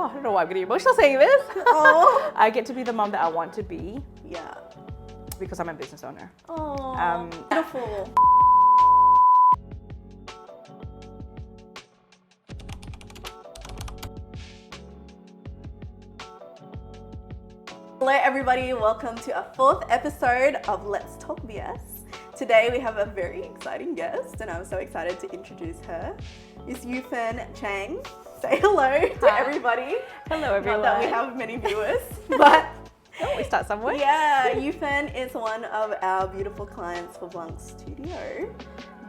Oh, I don't know why I'm getting emotional saying this. Oh. I get to be the mom that I want to be Yeah. because I'm a business owner. Oh, beautiful. Hello everybody, welcome to our fourth episode of Let's Talk BS. Today we have a very exciting guest and I'm so excited to introduce her. It's Yufan Chang. Say hello to everybody. Hello, everyone. Not that we have many viewers, but we start somewhere. yeah, Yufan is one of our beautiful clients for Blanc Studio,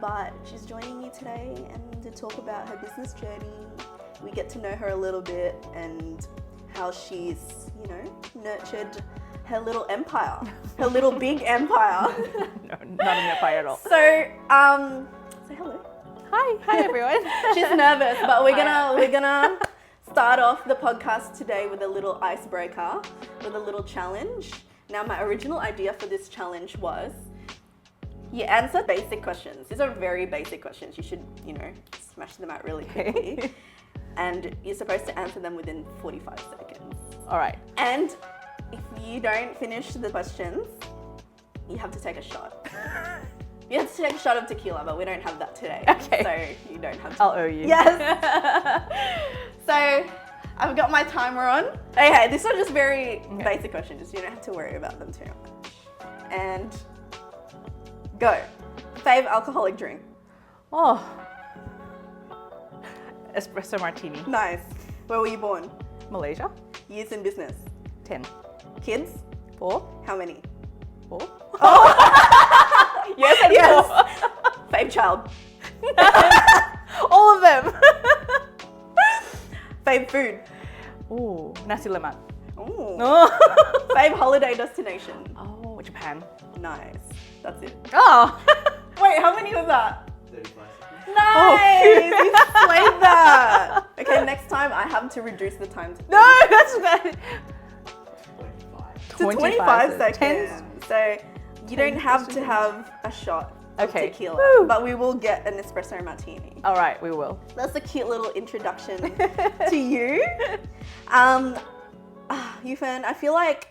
but she's joining me today and to talk about her business journey. We get to know her a little bit and how she's, nurtured her little empire, her little big empire. No, not an empire at all. So, say hello. Hi everyone. She's nervous, but we're gonna start off the podcast today with a little icebreaker, with a little challenge. Now, my original idea for this challenge was you answer basic questions. These are very basic questions. You should, smash them out really quickly. And you're supposed to answer them within 45 seconds. All right. And if you don't finish the questions, you have to take a shot. You have to take a shot of tequila, but we don't have that today. Okay. So you don't have to. I'll owe you. Yes. So I've got my timer on. Okay, these are just very basic questions. You don't have to worry about them too much. And go. Fave alcoholic drink. Oh. Espresso martini. Nice. Where were you born? Malaysia. Years in business. 10. Kids? 4. How many? 4. Yes and Yes. 4. Fave child. All of them. Fave food. Ooh, nasi lemak. Ooh. Oh. Fave holiday destination. Oh, Japan. Nice. That's it. Oh. Wait, how many was that? 35 seconds. Nice! You slayed that! Okay, next time I have to reduce the time to No, that's bad. 25. 25 seconds. 10. So you don't have to have a shot of Okay. tequila, Woo. but we will get an espresso martini. All right, we will. That's a cute little introduction to you. Yufan, I feel like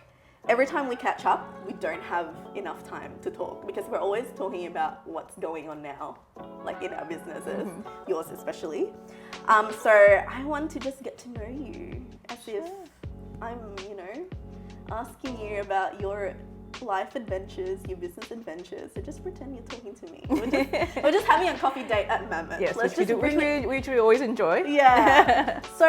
every time we catch up, we don't have enough time to talk because we're always talking about what's going on now, like in our businesses, yours especially. So I want to just get to know you as if I'm, asking you about your life adventures, your business adventures. So just pretend you're talking to me. We're just having a coffee date at Mammoth. Yes, Let's which we always enjoy. Yeah. So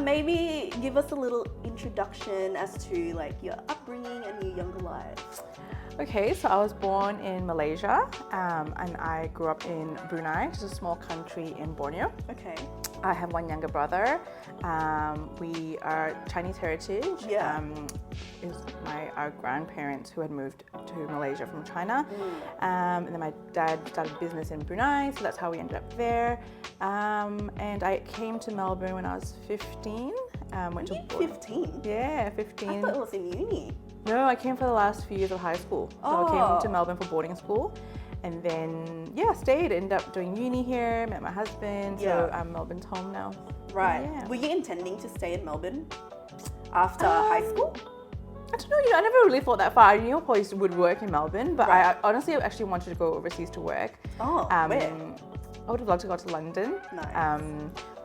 maybe give us a little introduction as to like your upbringing and your younger life. Okay, so I was born in Malaysia and I grew up in Brunei, which is a small country in Borneo. Okay. I have one younger brother. We are Chinese heritage. Yeah. Is our grandparents who had moved to Malaysia from China. And then my dad started business in Brunei, so that's how we ended up there. And I came to Melbourne when I was 15. Went to boarding- 15? Yeah, I 15. thought it was in uni. No, I came for the last few years of high school. So I came to Melbourne for boarding school. And then, stayed, ended up doing uni here, met my husband. So Melbourne's home now. Right. Yeah. Were you intending to stay in Melbourne after high school? I don't know, I never really thought that far. I knew I probably would work in Melbourne, but Right. I honestly actually wanted to go overseas to work. Oh, where? I would have loved to go to London. Nice.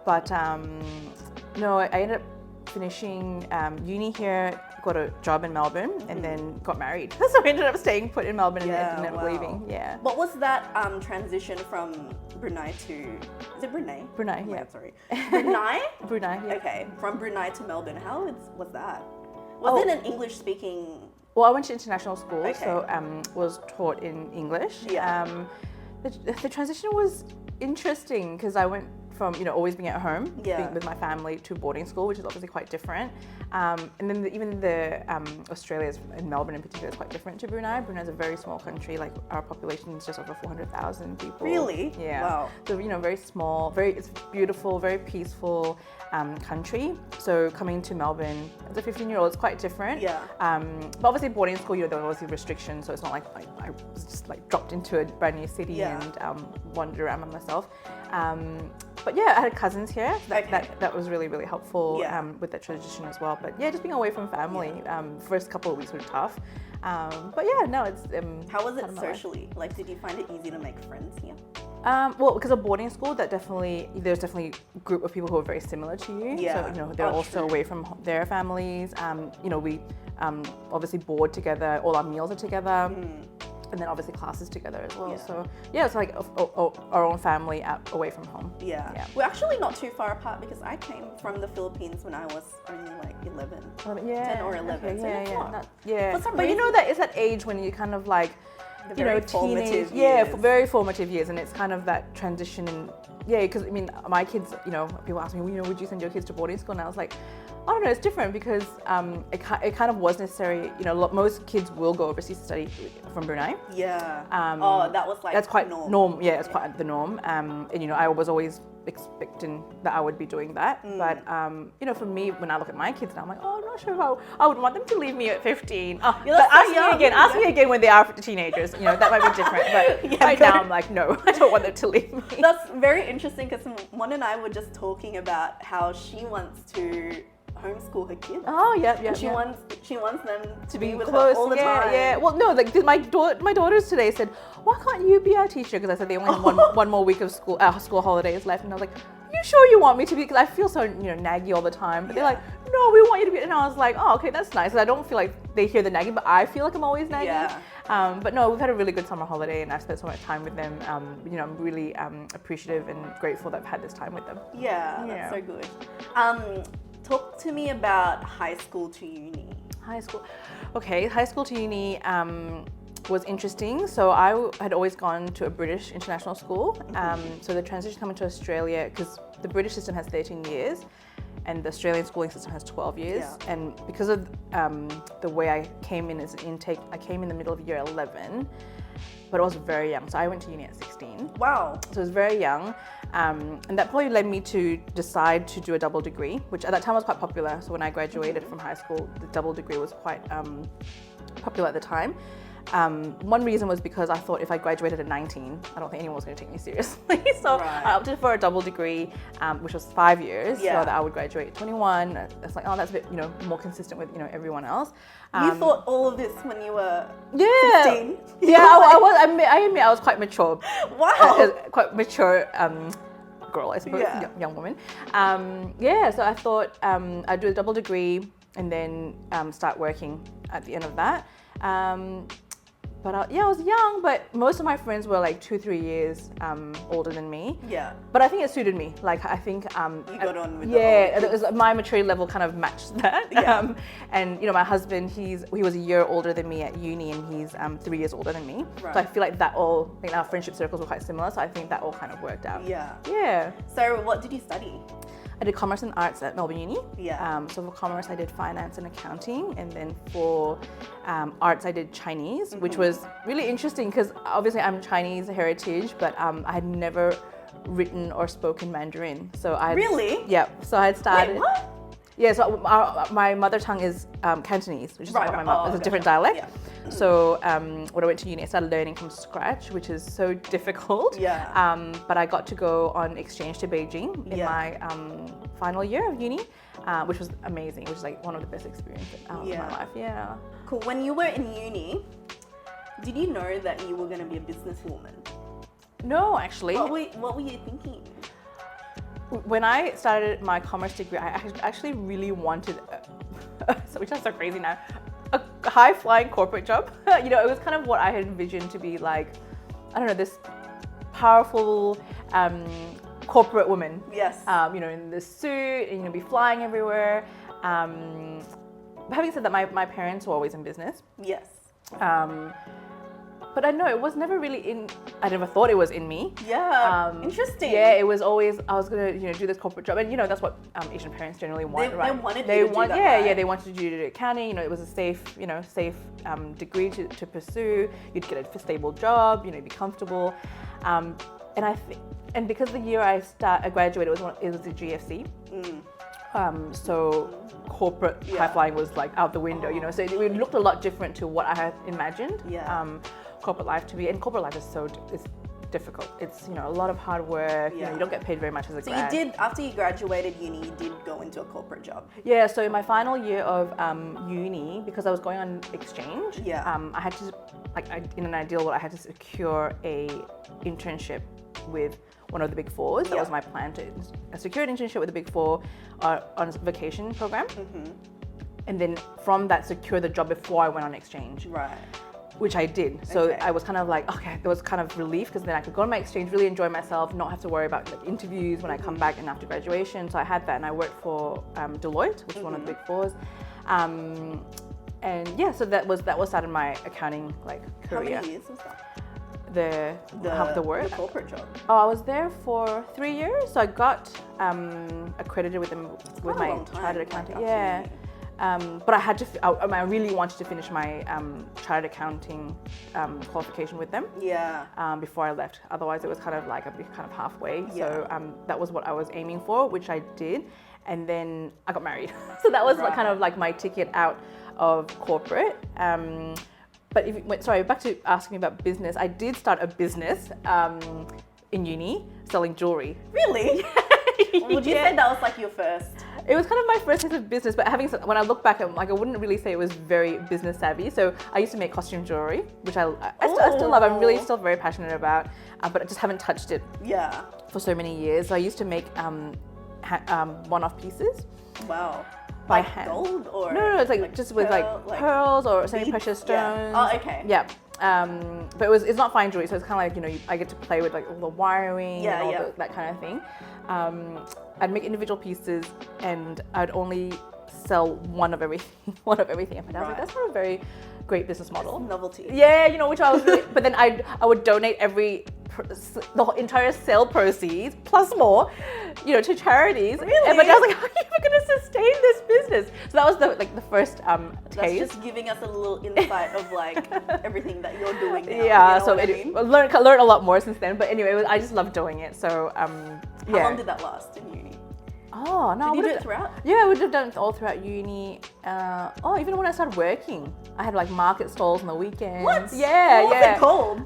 But no, I ended up finishing uni here, got a job in Melbourne, and then got married. So I ended up staying put in Melbourne and ended up leaving. Yeah. What was that transition from Brunei to, is it Brunei? Brunei, Oh my yeah. God, sorry. Brunei? Brunei, yeah. Okay, from Brunei to Melbourne. How was that? Was it an English speaking? Well, I went to international school, Okay. so was taught in English. Yeah. The transition was interesting because I went from always being at home, Yeah. being with my family, to boarding school, which is obviously quite different. And then even the Australia's in Melbourne in particular is quite different to Brunei. Brunei is a very small country. Like our population is just over 400,000 people. Really? Yeah. Wow. So very small, it's beautiful, very peaceful country. So coming to Melbourne as a 15-year-old, it's quite different. Yeah. But obviously boarding school, there were obviously restrictions, so it's not like I was just like dropped into a brand new city Yeah. and wandered around by myself. But But yeah, I had cousins here. Okay. That was really, really helpful Yeah. with that tradition as well. But yeah, just being away from family, first couple of weeks were tough. But yeah, no, it's. How was it part of my life. socially? Like, did you find it easy to make friends here? Well, because of boarding school, there's definitely a group of people who are very similar to you. Yeah. So, you know, they're Oh, also true. away from their families. You know, we obviously board together. All our meals are together. And then obviously classes together as well. Yeah. So yeah, it's like our own family away from home. Yeah. Yeah. We're actually not too far apart because I came from the Philippines when I was only like 11. Yeah. 10 or 11, Okay, so yeah, that's yeah. not- Yeah. For some But you know reason- that it's that age when you kind of like, The you know, very formative teenage, yeah, years. very formative years, and it's kind of that transition. And yeah, because I mean, my kids, you know, people ask me, well, you know, would you send your kids to boarding school? And I was like, I don't know, it's different because it kind of was necessary. You know, most kids will go overseas to study from Brunei. Yeah. Um, that was like That's quite norm. Yeah, it's quite the norm. And you know, I was always expecting that I would be doing that. But you know, for me, when I look at my kids now, I'm like, oh, I'm not sure if I would want them to leave me at 15. Oh, You're but so ask young. me again. Ask me again when they are teenagers. You know, that might be different. But Yeah, right now, I'm like, no, I don't want them to leave me. That's very interesting because Mon and I were just talking about how she wants to homeschool her kids. Oh, yeah, yeah. And she yeah. wants them to be with close, her all the yeah, time. yeah. Well, no, like my daughters today said, "Why can't you be our teacher?" Because I said they only have one more week of school holidays left, and I was like, "Are you sure you want me to be?" Because I feel so naggy all the time. But they're Yeah. like, "No, we want you to be." And I was like, "Oh, okay, that's nice." I don't feel like they hear the nagging, but I feel like I'm always nagging. Yeah. But no, we've had a really good summer holiday, and I've spent so much time with them. You know, I'm really appreciative and grateful that I've had this time with them. Yeah, Yeah. that's so good. Talk to me about high school to uni. High school. Okay, high school to uni was interesting. So I had always gone to a British international school. So the transition coming to Australia, because the British system has 13 years and the Australian schooling system has 12 years. Yeah. And because of the way I came in as an intake, I came in the middle of year 11, but I was very young. So I went to uni at 16. Wow. So I was very young. And that probably led me to decide to do a double degree, which at that time was quite popular. So when I graduated from high school, the double degree was quite popular at the time. One reason was because I thought if I graduated at 19, I don't think anyone was going to take me seriously. So Right. I opted for a double degree, which was 5 years, Yeah. so that I would graduate at 21. It's like, oh, that's a bit, more consistent with, everyone else. You thought all of this when you were Yeah. 16? Yeah, I admit I was quite mature. Wow. Quite mature girl, I suppose, Yeah. young woman. So I thought I'd do a double degree and then start working at the end of that. But I was young, but most of my friends were like 2-3 years older than me. Yeah. But I think it suited me. Like I think You got on with the yeah, older it was, my maturity level kind of matched that. Yeah. And my husband, he was a year older than me at uni, and he's 3 years older than me. Right. So I feel like that all, our friendship circles were quite similar. So I think that all kind of worked out. Yeah. Yeah. So what did you study? I did commerce and arts at Melbourne Uni. Yeah. So for commerce, I did finance and accounting, and then for arts, I did Chinese, which was really interesting because obviously I'm Chinese heritage, but I had never written or spoken Mandarin. So I Really? Yeah. So I had started. Wait, what? Yeah. So my mother tongue is Cantonese, which is Right, what my right. mom. Oh, It's a gotcha. different dialect. Yeah. So when I went to uni, I started learning from scratch, which is so difficult. Yeah. But I got to go on exchange to Beijing in Yeah. my final year of uni, which was amazing, which is like one of the best experiences of Yeah. my life. Yeah. Cool. When you were in uni, did you know that you were going to be a businesswoman? No, actually. What were you thinking? When I started my commerce degree, I actually really wanted, which sounds so crazy now, a high-flying corporate job. It was kind of what I had envisioned to be like, I don't know, this powerful corporate woman. Yes. In the suit, and be flying everywhere. But having said that, my parents were always in business. Yes. But I know it was never really I never thought it was in me. Yeah. Interesting. Yeah, it was always, I was gonna, do this corporate job. And that's what Asian parents generally want, They right? wanted you to do that, yeah, right? they wanted you to do accounting. It was a safe degree to pursue. You'd get a stable job, be comfortable. And because the year I graduated, it was the GFC. So corporate Yeah. high flying was like out the window, So it looked a lot different to what I had imagined. Yeah. Corporate life to be, and corporate life is difficult. It's, you know, a lot of hard work. You know, Yeah. you don't get paid very much as a So grad. you did, after you graduated uni, you did go into a corporate job. Yeah, so in my final year of uni, because I was going on exchange, Yeah. I had to, in an ideal world, I had to secure a internship with one of the Big Fours. That Yeah. was my plan, to secure an internship with the Big Four on a vacation program. And then from that, secure the job before I went on exchange, Right. which I did. So Okay. I was kind of like, okay, there was kind of relief because then I could go on my exchange, really enjoy myself, not have to worry about like interviews when I come back and after graduation. So I had that, and I worked for Deloitte, which is one of the Big Fours. And yeah, so that was started my accounting like How career. many years was that? The work. The corporate job. Oh, I was there for 3 years. So I got accredited with them with quite a my long time, chartered like, accounting. after Yeah. uni. But I had to. I really wanted to finish my chartered accounting qualification with them Yeah. before I left. Otherwise, it was kind of like I'd be kind of halfway. Yeah. So that was what I was aiming for, which I did. And then I got married. So that was like, kind of like my ticket out of corporate. But if you went, sorry, back to asking me about business. I did start a business in uni selling jewelry. Really? Would you say that was like your first? It was kind of my first taste of business, but when I look back, I wouldn't really say it was very business savvy. So I used to make costume jewelry, which I still love. I'm really still very passionate about, but I just haven't touched it Yeah. for so many years. So I used to make one-off pieces. Wow. By Like hand. gold or? No, it's like just with like pearls or semi-precious Yeah. stones. Oh, okay. Yeah. But it's not fine jewelry, so it's kind of like, you know, I get to play with like all the wiring Yeah, and all yeah. that kind of thing. I'd make individual pieces and I'd only sell one of everything. And I was like, Right. that's not a very great business model. Novelty. Yeah, you know, which I was really, but then I would donate the entire sale proceeds plus more, you know, to charities. Really? But I was like, how are you ever going to sustain this business? So that was the first That's taste. just giving us a little insight of like everything that you're doing now. Yeah, you know so what I mean? I learned a lot more since then. But anyway, I just love doing it. So How yeah. long did that last in uni? Oh no, Did I you do would've it throughout? Yeah, I would have done it all throughout uni. Even when I started working, I had like market stalls on the weekends. What? Yeah, What was yeah. it called?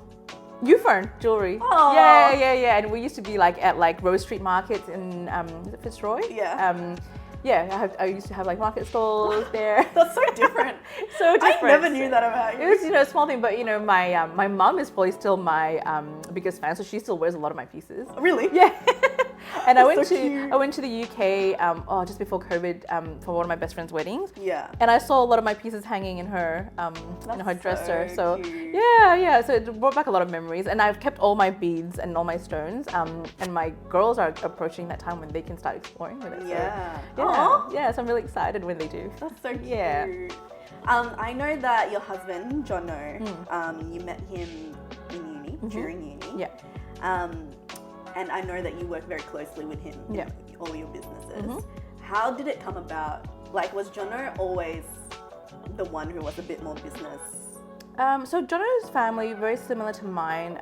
Ufern jewelry. Aw. Yeah. And we used to be like at like Rose Street markets in is it Fitzroy? Yeah. Yeah, I used to have like market stalls there. That's so different. So different. I never knew that about It you. was, you know, a small thing, but you know, my mum is probably still my biggest fan, so she still wears a lot of my pieces. Really? Yeah. And I That's went so to cute. I went to the UK just before COVID for one of my best friend's weddings. Yeah. And I saw a lot of my pieces hanging in her That's dresser. so So cute. yeah. So it brought back a lot of memories. And I've kept all my beads and all my stones. And my girls are approaching that time when they can start exploring with it. So, Yeah. yeah. Aw. Yeah. So I'm really excited when they do. That's so cute. Yeah. I know that your husband, Jono, Hmm. you met him in uni, during uni. Yeah. And I know that you work very closely with him in Yeah. all your businesses. Mm-hmm. How did it come about? Like, was Jono always the one who was a bit more business? So Jono's family, very similar to mine,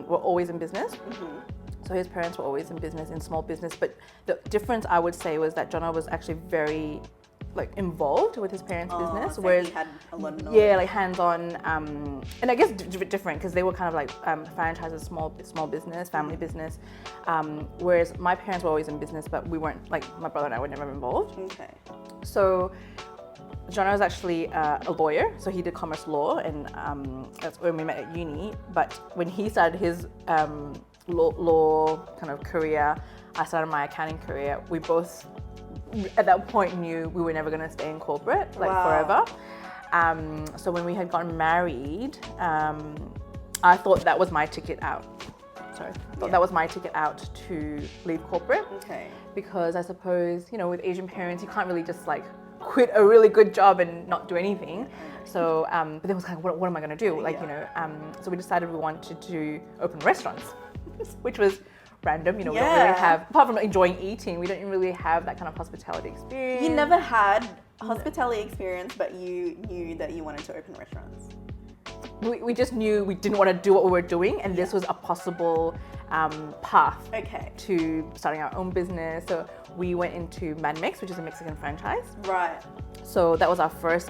were always in business. So his parents were always in business, in small business. But the difference I would say was that Jono was actually very like involved with his parents' business, So whereas he had a lot of knowledge. yeah, like hands-on, and I guess different because they were kind of like franchises, small business, family business. Whereas my parents were always in business, but we weren't like my brother and I were never involved. Okay. So Jono was actually a lawyer, so he did commerce law, and that's when we met at uni. But when he started his law kind of career, I started my accounting career. We both, at that point, knew we were never going to stay in corporate like Wow. forever. So when we had gotten married, I thought that was my ticket out. Sorry, I thought Yeah. that was my ticket out to leave corporate. Okay. Because I suppose, you know, with Asian parents, you can't really just like quit a really good job and not do anything. So, but then it was kind of, what am I going to do? Like, Yeah. you know, so we decided we wanted to open restaurants, which was random. You know, we don't really Yeah. have, apart from enjoying eating, we don't really have that kind of hospitality experience. You never had hospitality experience, but you knew that you wanted to open restaurants. We just knew we didn't want to do what we were doing, and this was a possible path Okay. to starting our own business. So we went into Mad Mix, which is a Mexican franchise. Right. So that was our first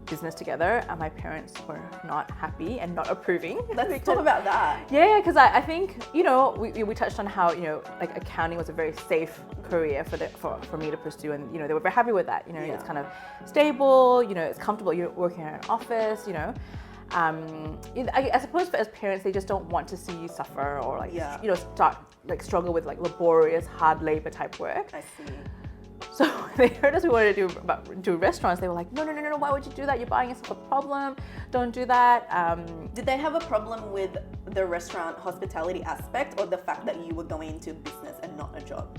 business together, and my parents were not happy and not approving. Let's talk about that. Yeah, because I think, you know, we touched on how, you know, like accounting was a very safe career for me to pursue, and, you know, they were very happy with that. You know, it's kind of stable, you know, it's comfortable, you're working in an office, you know. I suppose as parents, they just don't want to see you suffer or like, you know, struggle with like laborious, hard labor type work. I see. So they heard us we wanted to do restaurants. They were like, no, why would you do that? You're buying yourself a problem. Don't do that. Did they have a problem with the restaurant hospitality aspect, or the fact that you were going into business and not a job?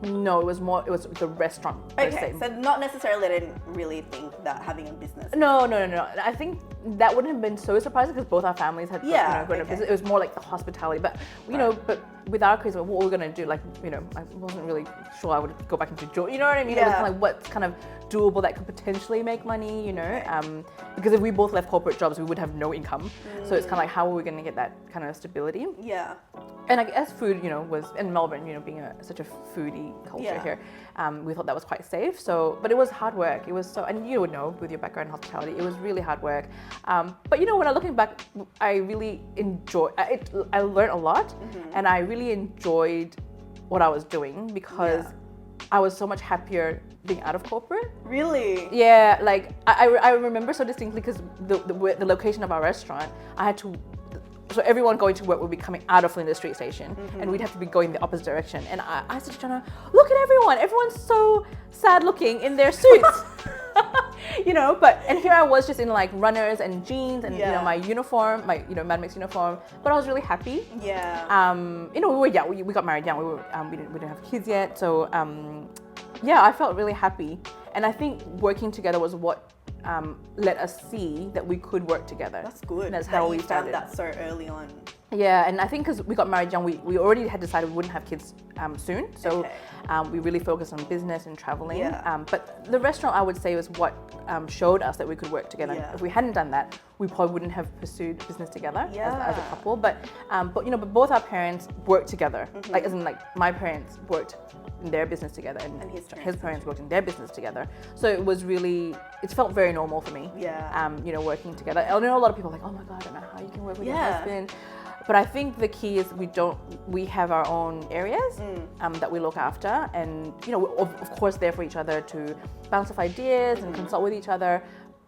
No, it was the restaurant per Okay, se. so not necessarily, they didn't really think that having a business. No. I think that wouldn't have been so surprising because both our families had grown up business. It was more like the hospitality, but you know, but with our case, what we're gonna do, like, you know, I wasn't really sure I would go back into jewelry. You know what I mean? It was kind of like what's kind of doable that could potentially make money. You know, because if we both left corporate jobs, we would have no income. So it's kind of like, how are we gonna get that kind of stability? Yeah. And I guess food, you know, was in Melbourne, you know, being such a foodie culture here, we thought that was quite safe. So, but it was hard work. It was so, and you would know with your background in hospitality, it was really hard work. But you know, when I'm looking back, I really I learned a lot, and I really enjoyed what I was doing because I was so much happier being out of corporate. Really? Yeah, like I remember so distinctly because the location of our restaurant, I had to. So everyone going to work would be coming out of Flinders Street Station, and we'd have to be going the opposite direction. And I started trying to look at everyone. Everyone's so sad looking in their suits, you know. And here I was just in like runners and jeans and you know, my uniform, my, you know, Mad Mix uniform. But I was really happy. Yeah. You know, we got married young. We didn't have kids yet. So yeah, I felt really happy. And I think working together was what let us see that we could work together. That's good. And that's how we started. Found that so early on. Yeah, and I think because we got married young, we already had decided we wouldn't have kids soon. So we really focused on business and traveling. Yeah. But the restaurant, I would say, was what showed us that we could work together. Yeah. If we hadn't done that, we probably wouldn't have pursued business together as a couple. But you know, but both our parents worked together. Like, as in, like, my parents worked in their business together, and his parents worked in their business together. So it was really, it felt very normal for me. Yeah. You know, working together. I know a lot of people are like, oh my God, I don't know how you can work with your husband. But I think the key is we have our own areas that we look after, and, you know, we're of course there for each other to bounce off ideas and consult with each other,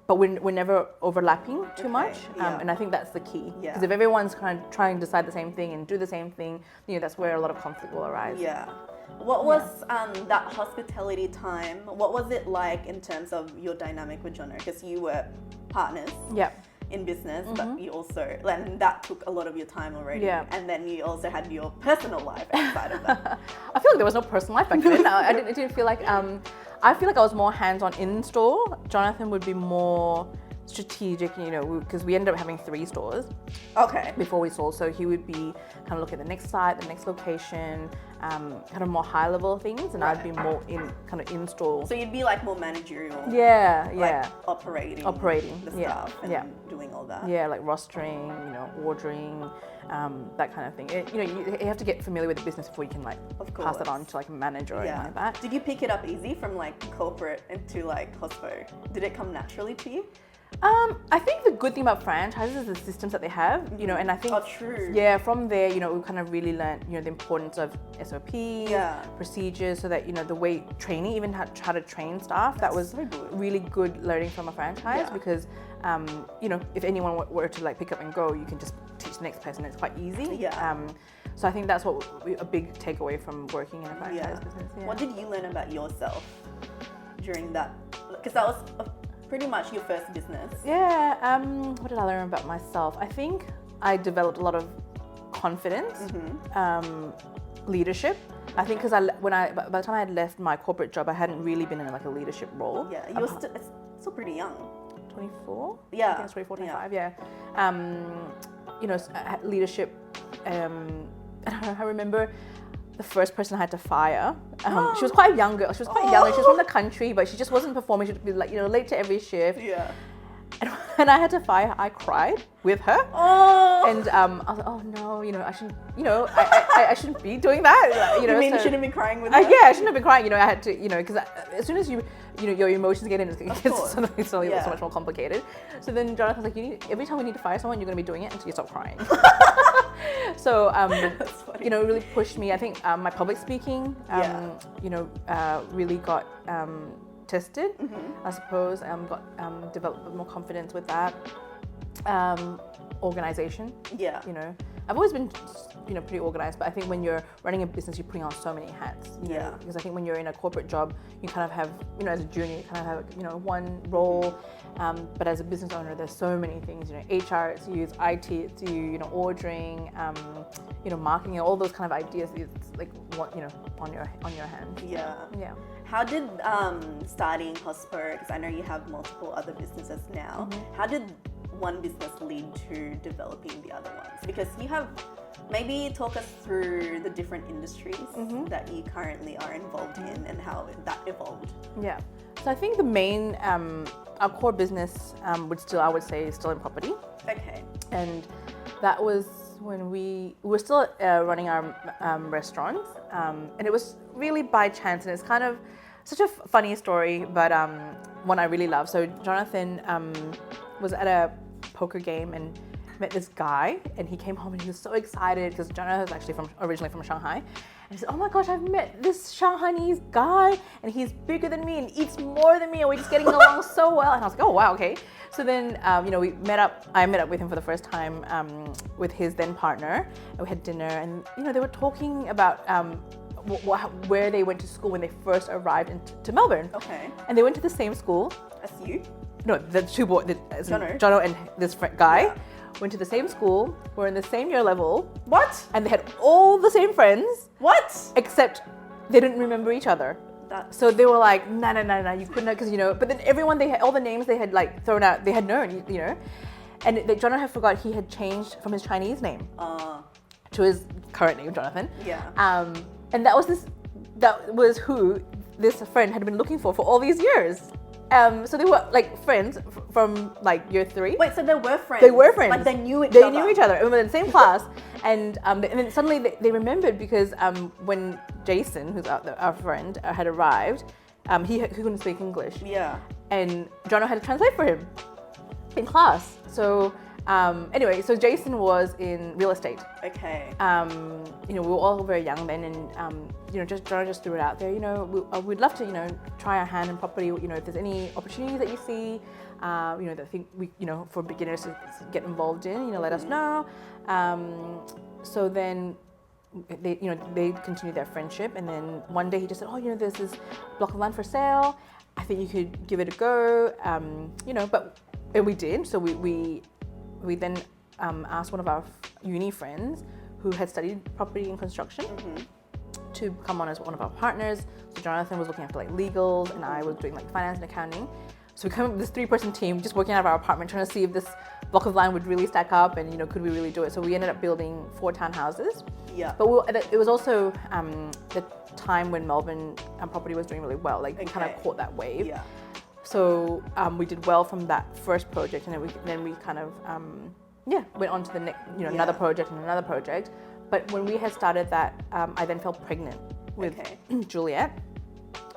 but we're never overlapping too much. And I think that's the key. Because if everyone's kind of trying to decide the same thing and do the same thing, you know, that's where a lot of conflict will arise. Yeah. What was that hospitality time? What was it like in terms of your dynamic with Jono? Because you were partners. Yeah. In business, but you also, and that took a lot of your time already. Yeah. And then you also had your personal life outside of that. I feel like there was no personal life back then. I didn't feel like, I feel like I was more hands-on in store. Jonathan would be more strategic, you know, because we ended up having 3 stores before we sold. So he would be kind of looking at the next site, the next location, kind of more high level things, and I'd be more in store. So you'd be like more managerial. Yeah. Operating the stuff and doing all that. Yeah, like rostering, you know, ordering, that kind of thing. You know, you have to get familiar with the business before you can like pass it on to like a manager or anything like that. Did you pick it up easy from like corporate into like hospo? Did it come naturally to you? I think the good thing about franchises is the systems that they have, you know, and I think, from there, you know, we kind of really learned, you know, the importance of SOPs, procedures, so that, you know, the way training, even how to train staff, that was really good learning from a franchise because, you know, if anyone were to like pick up and go, you can just teach the next person. It's quite easy. So I think that's a big takeaway from working in a franchise business. Yeah. What did you learn about yourself during that? Because that was pretty much your first business. Yeah, what did I learn about myself? I think I developed a lot of confidence, leadership. I think because by the time I had left my corporate job, I hadn't really been in like a leadership role. Yeah, you were still pretty young. 24? Yeah. I think it's 24, 25, you know, leadership, I remember the first person I had to fire. She was quite young girl. She was quite young. She was from the country, but she just wasn't performing. She'd be like, you know, late to every shift. Yeah. And when I had to fire her, I cried with her. Oh. And I was like, oh no, I shouldn't, I shouldn't be doing that. You mean you so- shouldn't be crying with her? yeah, I shouldn't have been crying. I had to, because as soon as your emotions get in, it gets course. suddenly so Yeah. much more complicated. So then Jonathan's like, every time we need to fire someone, you're going to be doing it until you stop crying. So, That's funny. it really pushed me. I think my public speaking, really got tested. I suppose got developed a bit more confidence with that. Organization. Yeah. I've always been, pretty organized, but I think when you're running a business, you're putting on so many hats. Yeah. Because I think when you're in a corporate job, you kind of have, as a junior, you kind of have, one role. But as a business owner, there's so many things. HR, it's you, it's IT, it's you, ordering, marketing, all those kind of ideas. It's like what, on your hands. Yeah. Yeah. How did starting Hospo, because I know you have multiple other businesses now, how did one business lead to developing the other ones? Because you have, maybe talk us through the different industries that you currently are involved in and how that evolved. Yeah. So I think the main, our core business I would say, is still in property. Okay. And that was when we were still running our restaurants, and it was really by chance, and it's kind of such a funny story, but one I really love. So Jonathan was at a poker game and met this guy, and he came home and he was so excited because Jonathan was actually originally from Shanghai. And he said, oh my gosh, I've met this Shanghainese guy and he's bigger than me and eats more than me and we're just getting along so well. And I was like, oh wow, okay. So then, I met up with him for the first time with his then partner, and we had dinner, and they were talking about where they went to school when they first arrived to Melbourne. Okay. And they went to the same school. That's you? No, the two boys, Jono. Jono and this guy, Yeah. went to the same school, were in the same year level, What? and they had all the same friends, What? except they didn't remember each other. That's So they were like, no, you couldn't, because but then everyone, they had all the names they had thrown out, they had known, and Jono had forgot he had changed from his Chinese name to his current name, Jonathan. yeah. And that was who this friend had been looking for all these years. So they were friends from year 3. Wait, so they were friends? They were friends. Like they knew each They other? knew each other. We were in the same class, and then suddenly they remembered because when Jason, who's our friend, had arrived, he couldn't speak English, Yeah. and Jono had to translate for him in class. So anyway, so Jason was in real estate. Okay. We were all very young then, and Jono just threw it out there. We'd love to try our hand in property. If there's any opportunities that you see, that I think we for beginners to get involved in, let us know. So then they continued their friendship, and then one day he just said, oh, there's this block of land for sale. I think you could give it a go. And we did. So we then asked one of our uni friends who had studied property and construction to come on as one of our partners. So Jonathan was looking after legals, and I was doing finance and accounting. So we came up with this 3-person team, just working out of our apartment, trying to see if this block of land would really stack up, and could we really do it. So we ended up building 4 townhouses. Yeah. But it was also the time when Melbourne property was doing really well. We kind of caught that wave. Yeah. So we did well from that first project, and then we kind of went on to the next, another project and another project. But when we had started that, I then fell pregnant with Juliet.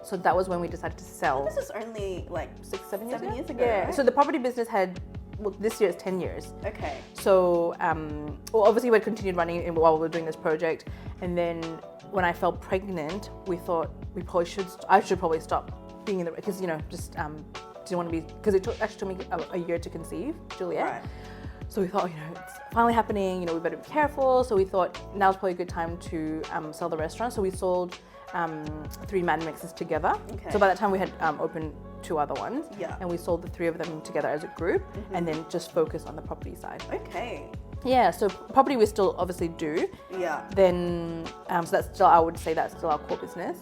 So that was when we decided to sell. This is only 6-7 7 years ago. Yeah. Right? So the property business had, this year it's 10 years. Okay. So obviously we had continued running while we were doing this project, and then when I fell pregnant, we thought I should probably stop being in the, because just didn't want to be, because it actually took me a year to conceive Juliet. Right. So we thought, it's finally happening, we better be careful. So we thought now's probably a good time to sell the restaurant. So we sold 3 Mad Mixes together. Okay. So by that time we had opened 2 other ones. Yeah. And we sold the 3 of them together as a group, and then just focus on the property side. Okay. Yeah, so property we still obviously do. Yeah. Then, so that's still, I would say that's still our core business.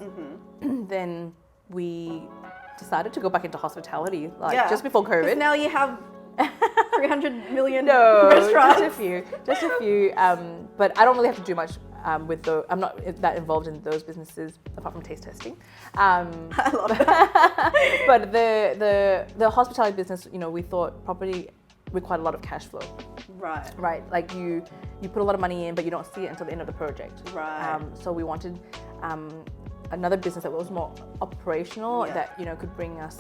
Then we decided to go back into hospitality, just before 'Cause COVID. now you have 300 million No, restaurants. just a few. But I don't really have to do much with the. I'm not that involved in those businesses apart from taste testing. I love it. But the hospitality business, you know, we thought property required a lot of cash flow. Right. Right, like you put a lot of money in, but you don't see it until the end of the project. Right. So we wanted another business that was more operational, Yeah. that, you know, could bring us,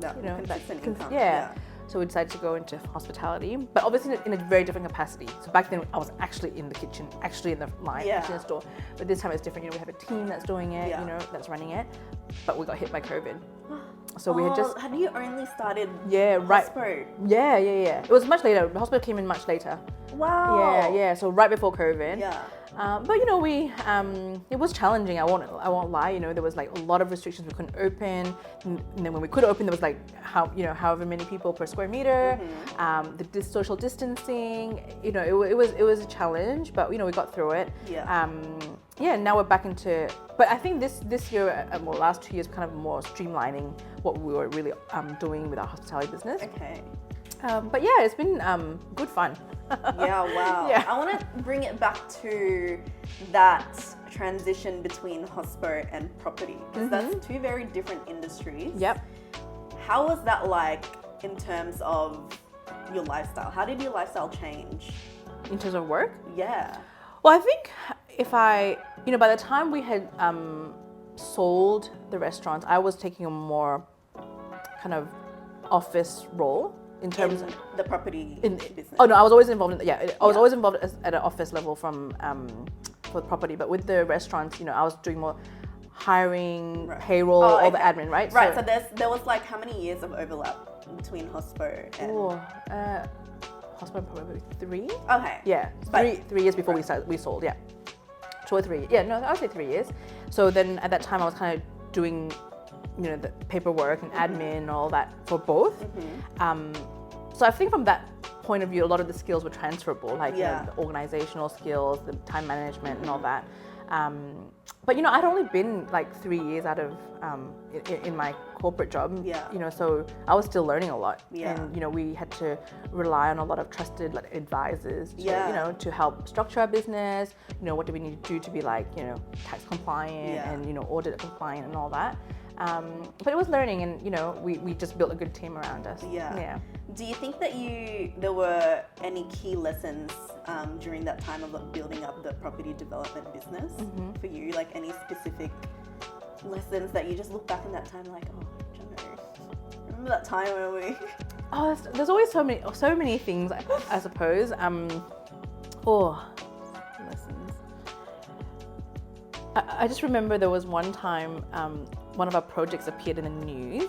That you know, consistent income. yeah. So we decided to go into hospitality, but obviously in a very different capacity. So back then I was actually in the kitchen, actually in the line, Yeah. kitchen store. But this time it's different. You know, we have a team that's doing it, Yeah. you know, that's running it. But we got hit by COVID. So we had just, Had you only started yeah, right. hospo? Yeah. It was much later. The hospital came in much later. Wow. Yeah. So right before COVID. Yeah. But you know, it was challenging. I won't lie. You know, there was like a lot of restrictions. We couldn't open, and then when we could open, there was like however many people per square meter. The social distancing. You know, it was a challenge, but you know, we got through it. Yeah. Now we're back into. But I think this year, well, last 2 years, kind of more streamlining what we were really doing with our hospitality business. Okay. But yeah, it's been good fun. Yeah, wow. Yeah. I want to bring it back to that transition between hospo and property, because that's two very different industries. Yep. How was that like in terms of your lifestyle? How did your lifestyle change? In terms of work. Yeah. Well, I think by the time we had sold the restaurants, I was taking a more kind of office role in terms In of the property business. Oh no, I was always involved in I was always involved at an office level for the property, but with the restaurants, you know, I was doing more hiring, Right. payroll, Oh, all the okay. admin, right? Right. So there was like how many years of overlap between hospo and? Hospital probably 3. Okay. Yeah, But- 3 years before we sold. Yeah, 2 or 3. Yeah, no, I would say 3 years. So then at that time I was kind of doing, you know, the paperwork and admin and all that for both. So I think from that point of view, a lot of the skills were transferable, like you know, Yeah. the organizational skills, the time management, and all that. But you know, I'd only been like 3 years out of in my corporate job. Yeah. You know, so I was still learning a lot. Yeah. And you know, we had to rely on a lot of trusted like advisors to, Yeah. you know, to help structure our business. You know, what do we need to do to be like, you know, tax compliant Yeah. and, you know, audit compliant and all that. But it was learning, and you know, we just built a good team around us. Yeah. Yeah. Do you think that there were any key lessons during that time of like, building up the property development business for you? Like any specific lessons that you just look back in that time like, oh, remember that time when we? Oh, there's always so many things, I suppose. Lessons. I just remember there was one time one of our projects appeared in the news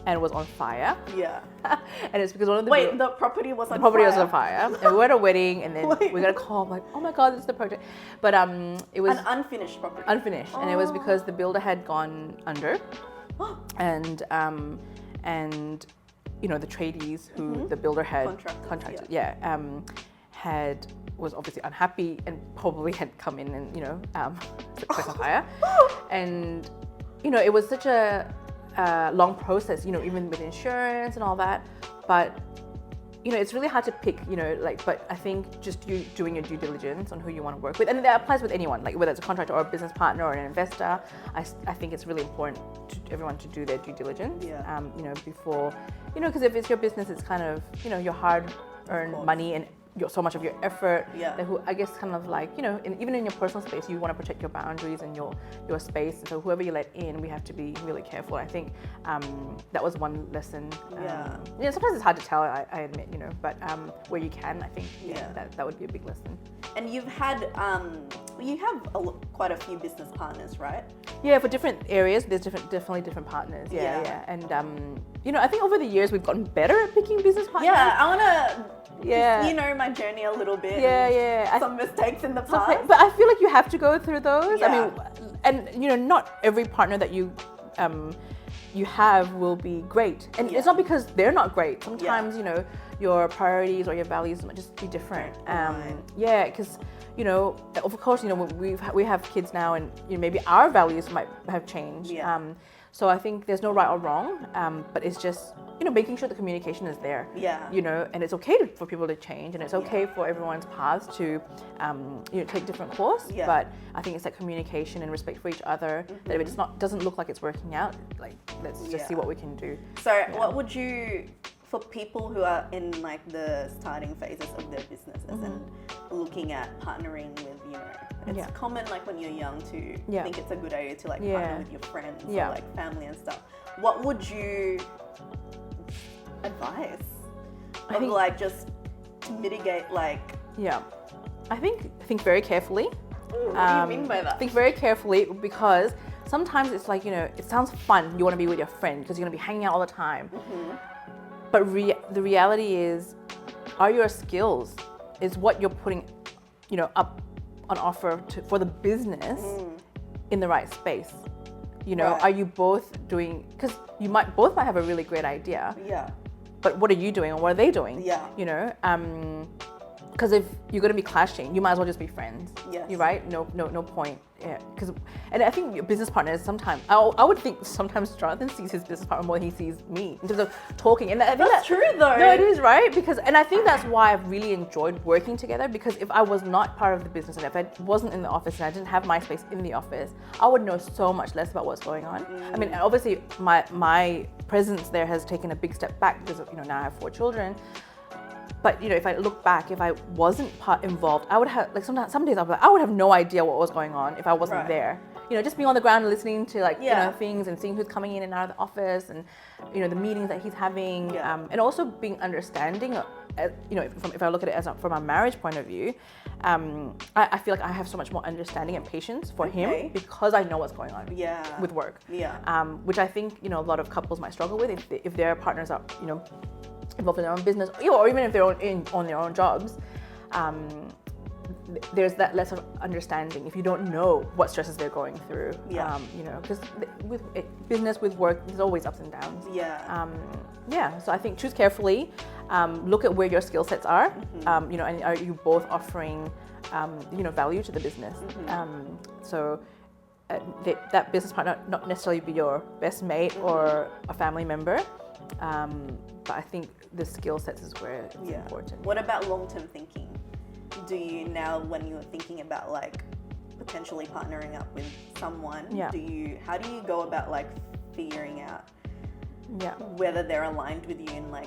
and was on fire. Yeah. And it's because one of the Wait, the property was on the property fire. was on fire, and we were at a wedding, and then Wait. we got a call like, oh my god, this is the project. But it was An unfinished property. unfinished, and it was because the builder had gone under, and you know, the tradies who the builder had Contractors, was obviously unhappy and probably had come in and, you know, set on fire. And you know, it was such a long process, you know, even with insurance and all that. But you know, it's really hard to pick, you know, like, but I think just you doing your due diligence on who you want to work with, and that applies with anyone, like whether it's a contractor or a business partner or an investor. I think it's really important to everyone to do their due diligence, Yeah. you know, before, you know, because if it's your business, it's kind of, you know, your hard-earned money and so much of your effort. Yeah. That I guess kind of like, you know, even in your personal space, you want to protect your boundaries and your space. And so whoever you let in, we have to be really careful. I think that was one lesson. Yeah. You know, sometimes it's hard to tell, I admit, you know, but where you can, I think, Yeah. that would be a big lesson. And you've had, you have quite a few business partners, right? Yeah, for different areas, there's definitely different partners. Yeah. Yeah. And, you know, I think over the years we've gotten better at picking business partners. Yeah, I want to, Yeah. you know, my journey a little bit. Yeah. Some mistakes in the Okay, past. but I feel like you have to go through those. Yeah. I mean, and you know, not every partner that you have will be great, and Yeah. it's not because they're not great. Sometimes you know, your priorities or your values might just be different. Right. Yeah, because you know, of course, you know, we have kids now, and you know, maybe our values might have changed. Yeah. So I think there's no right or wrong, but it's just making sure the communication is there. Yeah. And it's okay for people to change, and it's okay for everyone's paths to, take different course. Yeah. But I think it's that communication and respect for each other. That if doesn't look like it's working out, like let's just see what we can do. So what would you, for people who are in like the starting phases of their businesses and looking at partnering with, it's common like when you're young to think it's a good idea to like partner with your friends or like family and stuff. What would you advise? I think like just to mitigate like. Yeah, I think very carefully. Ooh, what do you mean by that? Think very carefully, because sometimes it's like, it sounds fun. You want to be with your friend because you're going to be hanging out all the time. But the reality is, are your skills, is what you're putting, up on offer for the business in the right space? Are you both doing, because both might have a really great idea. Yeah. But what are you doing, or what are they doing? Yeah. Because if you're going to be clashing, you might as well just be friends. Yes. You're right. No point. Yeah. And I think your business partners sometimes, I would think sometimes Jonathan sees his business partner more than he sees me in terms of talking. And I think that's true though. No, it is, right? And I think that's why I've really enjoyed working together, because if I was not part of the business and if I wasn't in the office and I didn't have my space in the office, I would know so much less about what's going on. I mean, obviously my presence there has taken a big step back because of, now I have 4 children. But if I look back, if I wasn't involved, I would have like some days I would have no idea what was going on if I wasn't there. Just being on the ground and listening to like things and seeing who's coming in and out of the office and the meetings that he's having, and also being understanding. If I look at it from a marriage point of view, I feel like I have so much more understanding and patience for him because I know what's going on with work. Which I think a lot of couples might struggle with if their partners are involved in their own business, or even if they're on their own jobs. There's that less of understanding if you don't know what stresses they're going through. Because with business, with work, there's always ups and downs. So I think choose carefully, look at where your skill sets are, and are you both offering value to the business. That business partner not necessarily be your best mate or a family member, but I think the skill sets is where it's important. What about long-term thinking? Do you now, when you're thinking about like potentially partnering up with someone, how do you go about like figuring out whether they're aligned with you and like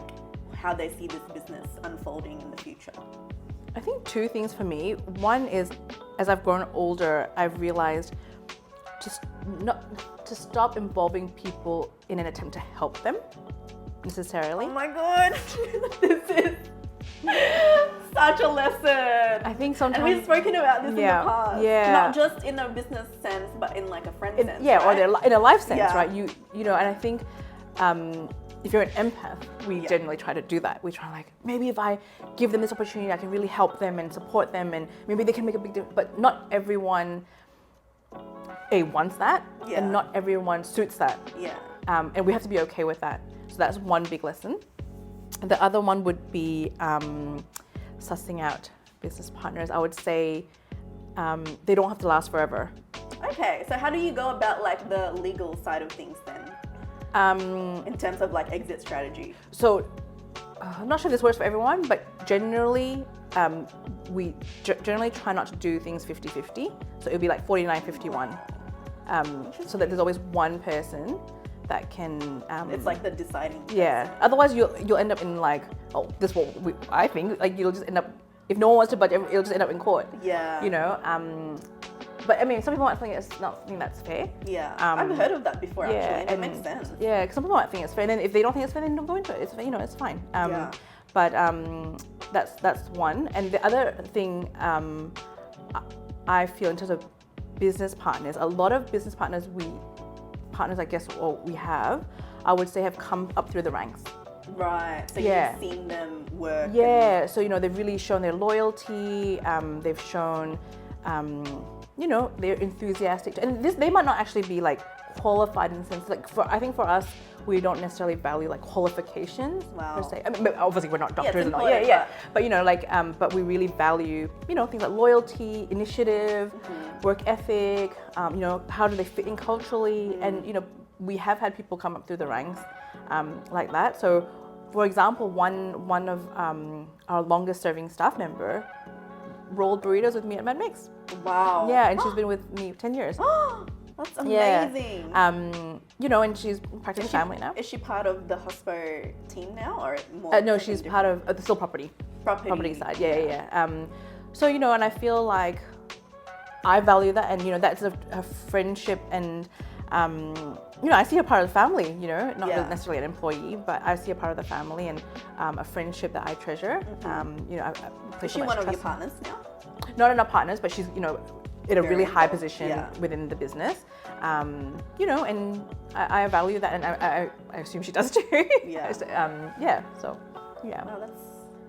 how they see this business unfolding in the future? I think 2 things for me. One is, as I've grown older, I've realized just not to stop involving people in an attempt to help them necessarily. Oh my god, this is such a lesson. I think sometimes, and we've spoken about this in the past. Not just in a business sense, but in like a friend sense. Or in a life sense, right? You know, and I think if you're an empath, we generally try to do that. We try like, maybe if I give them this opportunity, I can really help them and support them, and maybe they can make a big difference. But not everyone wants that, and not everyone suits that. And we have to be okay with that. So that's one big lesson. The other one would be sussing out business partners. I would say they don't have to last forever. Okay, so how do you go about like the legal side of things then? In terms of like exit strategy. So I'm not sure this works for everyone, but generally we generally try not to do things 50-50. So it would be like 49-51. So that there's always one person that can. It's like the deciding person. Otherwise you'll end up in like, I think like you'll just end up, if no one wants to budget, it'll just end up in court. You know. But I mean, some people might think it's not think that's fair. I've heard of that before actually, and it makes sense. Because some people might think it's fair, and then if they don't think it's fair, then don't go into it. It's it's fine. But that's one. And the other thing I feel in terms of business partners, a lot of business partners I guess we have, I would say have come up through the ranks. Right. So you've seen them work. So they've really shown their loyalty. They've shown. They're enthusiastic, and they might not actually be like qualified in the sense like I think for us we don't necessarily value like qualifications per se. I mean, obviously we're not doctors and all. But but we really value things like loyalty, initiative, work ethic. How do they fit in culturally, and we have had people come up through the ranks like that. So, for example, one of our longest serving staff member rolled burritos with me at Mad Mix. Wow. Yeah, and she's been with me 10 years. That's Yeah. amazing. And she's practically family now. Is she part of the hospo team now, or more? No, like she's in part of the still property side. Yeah. So and I feel like I value that, and that's a friendship, and I see her part of the family. Not necessarily an employee, but I see her part of the family, and a friendship that I treasure. Is she one of your partners now? Not enough partners, but she's in a really high position within the business. And I value that, and I assume she does too. Yeah. So yeah. Wow, that's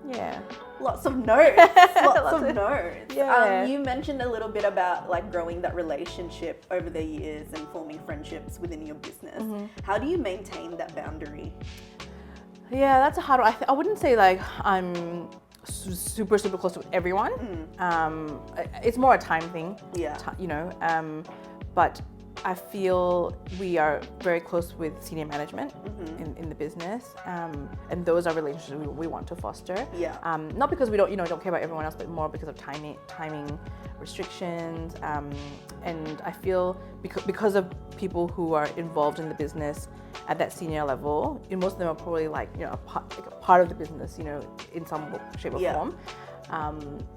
Yeah. lots of notes. Lots of notes. Yeah. You mentioned a little bit about like growing that relationship over the years and forming friendships within your business. How do you maintain that boundary? Yeah, that's a hard one. I wouldn't say like I'm super close to everyone. It's more a time thing. Yeah. But I feel we are very close with senior management in the business, and those are relationships we want to foster. Yeah. Not because we don't care about everyone else, but more because of timing restrictions. And I feel because of people who are involved in the business at that senior level, most of them are probably like a part of the business, in some shape or form.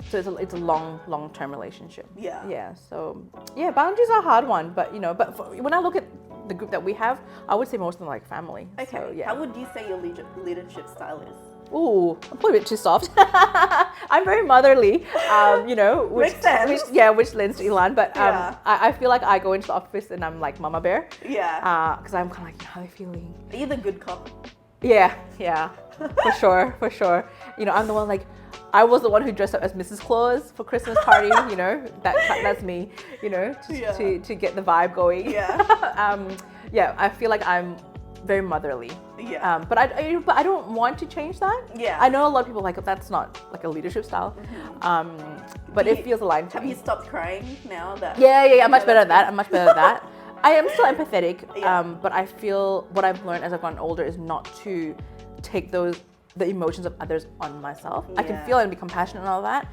So it's a long-term relationship. Yeah. Yeah. So boundaries are a hard one, but when I look at the group that we have, I would say most of them are like family. Okay. So, yeah. How would you say your leadership style is? Ooh, I'm probably a bit too soft. I'm very motherly, which Makes sense. which lends to Ilan. But I feel like I go into the office and I'm like mama bear. Yeah. Because I'm kind of like, how are they feeling? Are you the good cop? Yeah, for sure. I'm the one like, I was the one who dressed up as Mrs. Claus for Christmas party. That's me. To get the vibe going. Yeah. I feel like I'm very motherly. Yeah. But I don't want to change that. Yeah. I know a lot of people like that's not like a leadership style. But it feels aligned to Have me. you stopped crying now that? Yeah. I'm much better at that. I am still empathetic. Yeah. But I feel what I've learned as I've gotten older is not to take the emotions of others on myself. I can feel and be compassionate and all that,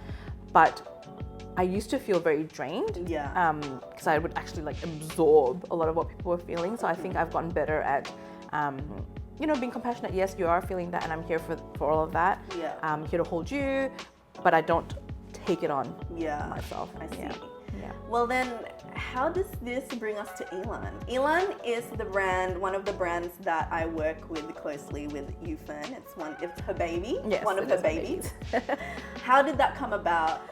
but I used to feel very drained. Yeah. Because I would actually like absorb a lot of what people were feeling. So I think I've gotten better at being compassionate. Yes, you are feeling that, and I'm here for all of that. Yeah. I'm here to hold you, but I don't take it on myself. I see. Yeah. Well then, how does this bring us to Elan? Elan is one of the brands that I work with closely with Yufern. It's her baby. Yes, one of her babies. How did that come about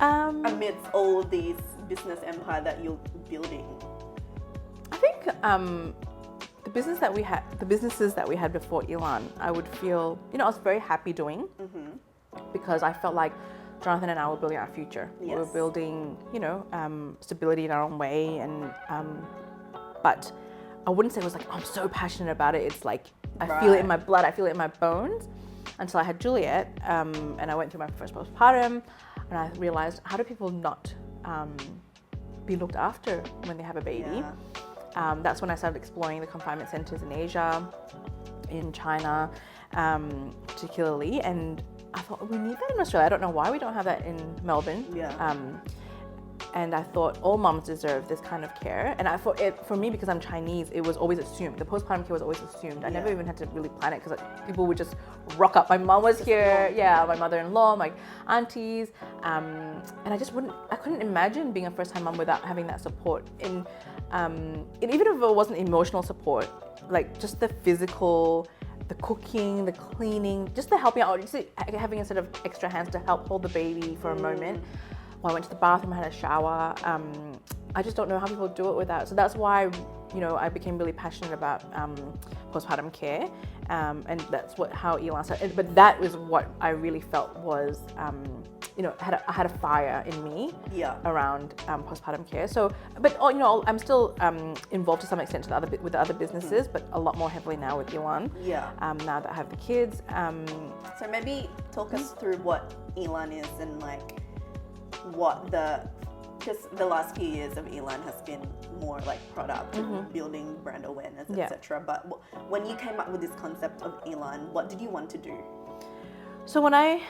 amidst all these business empire that you're building? I think the businesses that we had before Elan, I would feel, I was very happy doing because I felt like Jonathan and I were building our future. Yes. We were building, stability in our own way, and but I wouldn't say it was like, I'm so passionate about it. It's like I feel it in my blood, I feel it in my bones. Until I had Juliet, and I went through my first postpartum, and I realized, how do people not be looked after when they have a baby? Yeah. That's when I started exploring the confinement centers in Asia, in China, particularly, and I thought, we need that in Australia. I don't know why we don't have that in Melbourne. Yeah. And I thought all moms deserve this kind of care. And for me, because I'm Chinese, it was always assumed. The postpartum care was always assumed. I never even had to really plan it because people would just rock up. My mom was here, my mother-in-law, my aunties, and I couldn't imagine being a first-time mom without having that support. And even if it wasn't emotional support, like just the physical, the cooking, the cleaning, just the helping out, just having a set of extra hands to help hold the baby for a moment. While I went to the bathroom, I had a shower. I just don't know how people do it without. So that's why, I became really passionate about postpartum care, and that's how Elan started. But that was what I really felt was, I had a fire in me around postpartum care. So, but I'm still involved to some extent with the other businesses, but a lot more heavily now with Elan. Now that I have the kids. So maybe talk us through what Elan is and like what because the last few years of Elan has been more like product and building brand awareness, Yeah. etc. But when you came up with this concept of Elan, what did you want to do? So when I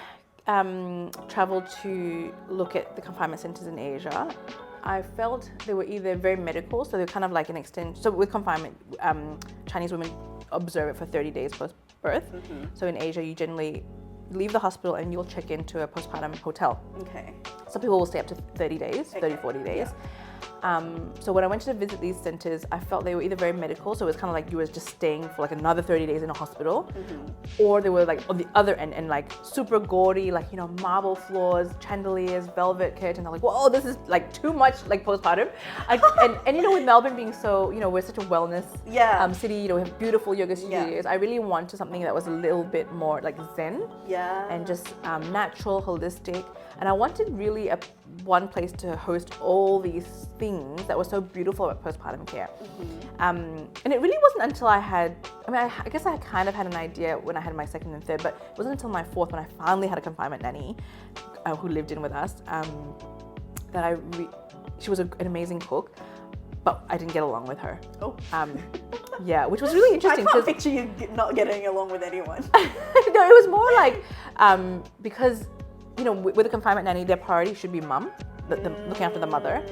traveled to look at the confinement centers in Asia, I felt they were either very medical, so they're kind of like an extension. So with confinement, Chinese women observe it for 30 days post-birth. So in Asia, you generally leave the hospital and you'll check into a postpartum hotel. Okay. Some people will stay up to 30 days, 30, 40 days. So when I went to visit these centers, I felt they were either very medical, so it was kind of like you were just staying for like another 30 days in a hospital, or they were like on the other end and like super gaudy, like, you know, marble floors, chandeliers, velvet curtains. I'm like, whoa, this is like too much like postpartum. And you know, with Melbourne being so, you know, we're such a wellness city, you know, we have beautiful yoga studios. I really wanted something that was a little bit more like zen and just natural, holistic. And I wanted really one place to host all these things that were so beautiful about postpartum care. And it really wasn't until I guess I kind of had an idea when I had my second and third, but it wasn't until my fourth when I finally had a confinement nanny who lived in with us that she was an amazing cook, but I didn't get along with her. Yeah, which was really interesting. I can't picture you not getting along with anyone. No, it was more like because, you know, with a confinement nanny, their priority should be mum, looking after the mother.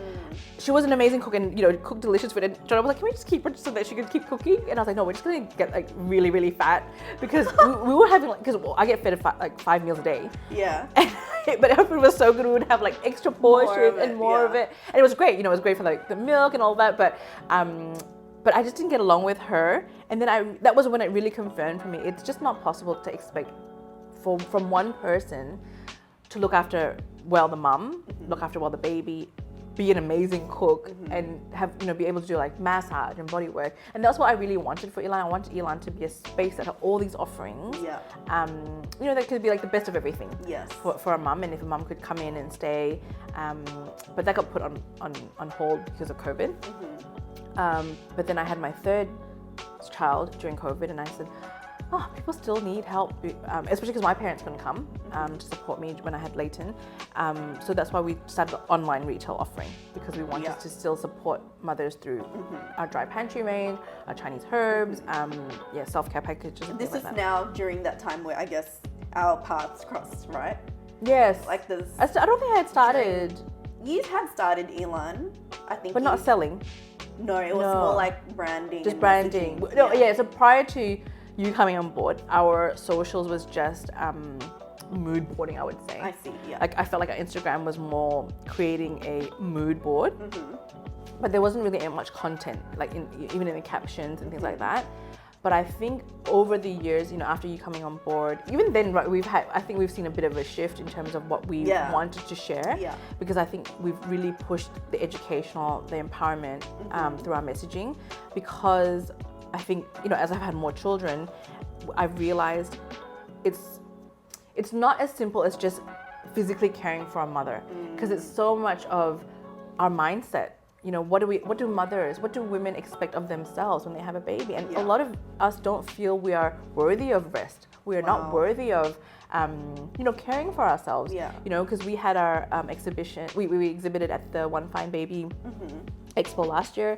She was an amazing cook and, you know, cooked delicious food. And Jonah was like, can we just keep her so that she could keep cooking? And I was like, no, we're just going to get like really, really fat because we were having like, because I get fed like 5 meals a day. Yeah. But her food was so good, we would have like extra portions and more of it. And it was great, you know, it was great for like the milk and all that. But I just didn't get along with her. And then that was when it really confirmed for me, it's just not possible to expect from one person to look after well the mum, look after well the baby, be an amazing cook, and have, you know, be able to do like massage and body work. And that's what I really wanted for Elan. I wanted Elan to be a space that had all these offerings. You know, that could be like the best of everything. For a mum, and if a mum could come in and stay. But that got put on hold because of COVID. But then I had my third child during COVID, and I said, oh, people still need help, especially because my parents couldn't come to support me when I had Leighton. So that's why we started the online retail offering, because we wanted to still support mothers through our dry pantry range, our Chinese herbs, self-care packages. And this things is like that. now during that time where I guess our paths crossed, right? Yes. Like this. I don't think I had started. You had started Elan, I think. But not selling. No, it was more like branding. Just branding. Messaging. No, so prior to you coming on board, our socials was just mood boarding, I would say. I see, Like I felt like our Instagram was more creating a mood board, but there wasn't really much content, like even in the captions and things like that. But I think over the years, you know, after you coming on board, even then, right, I think we've seen a bit of a shift in terms of what we wanted to share. Because I think we've really pushed the educational, the empowerment through our messaging. Because I think, you know, as I've had more children, I've realized it's not as simple as just physically caring for a mother, because it's so much of our mindset. You know, what do women expect of themselves when they have a baby? And a lot of us don't feel we are worthy of rest. We are not worthy of, you know, caring for ourselves. You know, because we had our exhibition, we exhibited at the One Fine Baby Expo last year.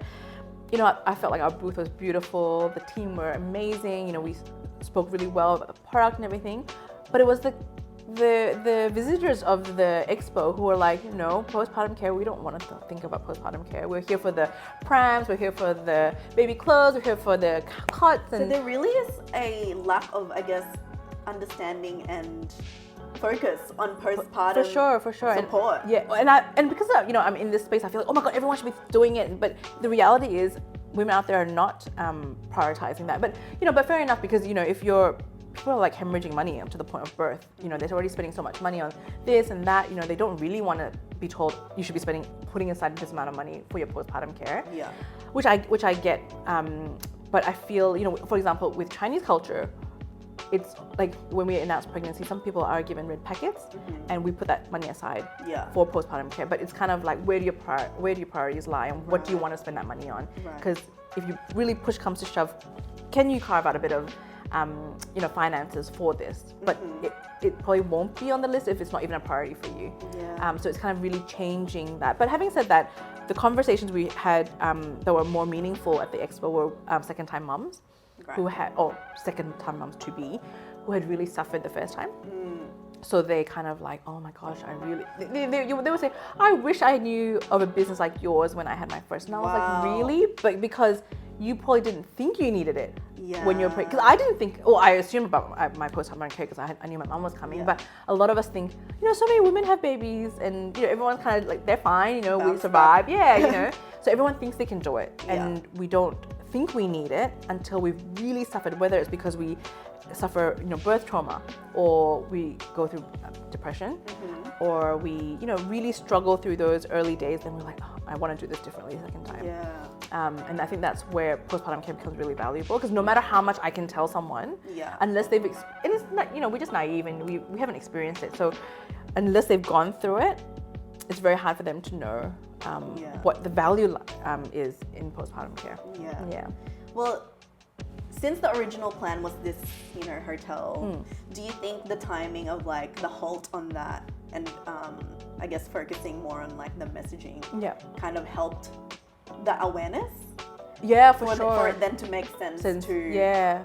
You know, I felt like our booth was beautiful. The team were amazing. You know, we spoke really well about the product and everything. But it was the visitors of the expo who were like, no, postpartum care, we don't want to think about postpartum care. We're here for the prams, we're here for the baby clothes, we're here for the cots. So there really is a lack of, I guess, understanding and focus on postpartum for sure support. And because you know, I'm in this space, I feel like, oh my god, everyone should be doing it. But the reality is, women out there are not prioritizing that. But you know, but fair enough, because you know, if people are like hemorrhaging money up to the point of birth. You know, they're already spending so much money on this and that. You know, they don't really want to be told you should be putting aside this amount of money for your postpartum care. Which I get. But I feel, you know, for example, with Chinese culture, it's like when we announce pregnancy, some people are given red packets, and we put that money aside for postpartum care. But it's kind of like, where do your priorities lie, and what do you want to spend that money on? Because if you really push comes to shove, can you carve out a bit of you know, finances for this? But it probably won't be on the list if it's not even a priority for you. So it's kind of really changing that. But having said that, the conversations we had that were more meaningful at the expo were second-time mums who had, or second-time mums to be, who had really suffered the first time. So they kind of like, oh my gosh, I really, they would say, I wish I knew of a business like yours when I had my first. And I was like, really? But because you probably didn't think you needed it when you were pregnant. Because I didn't think, I assumed about my postpartum care because I knew my mom was coming. But a lot of us think, so many women have babies and, everyone's kind of like, they're fine, we survive. Yeah, So everyone thinks they can do it. And we don't think we need it until we've really suffered, whether it's because we suffer, birth trauma, or we go through depression, or we, really struggle through those early days. Then we're like, oh, I want to do this differently the second time. And I think that's where postpartum care becomes really valuable, because no matter how much I can tell someone, unless they've, and it's not, we're just naive and we haven't experienced it. So unless they've gone through it, it's very hard for them to know what the value is in postpartum care. Well, since the original plan was this, hotel, do you think the timing of like the halt on that and I guess focusing more on like the messaging kind of helped the awareness? Yeah, for sure. For it then to make sense to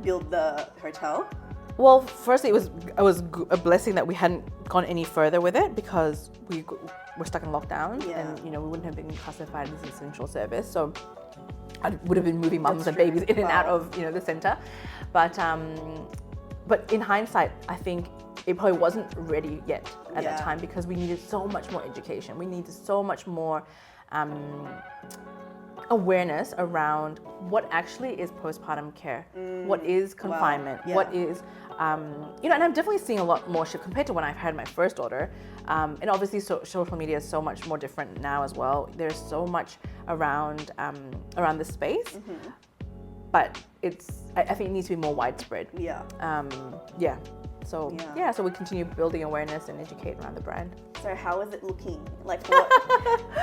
build the hotel? Well, firstly, it was a blessing that we hadn't gone any further with it, because we were stuck in lockdown and we wouldn't have been classified as an essential service. So I would have been moving mums and babies in and out of the center, but in hindsight, I think it probably wasn't ready yet at that time, because we needed so much more education. We needed so much more awareness around what actually is postpartum care, what is confinement, what is, and I'm definitely seeing a lot more shift compared to when I've had my first daughter. And obviously social media is so much more different now as well. There's so much around the space, but I think it needs to be more widespread. So so we continue building awareness and educate around the brand. So how is it looking? Like, what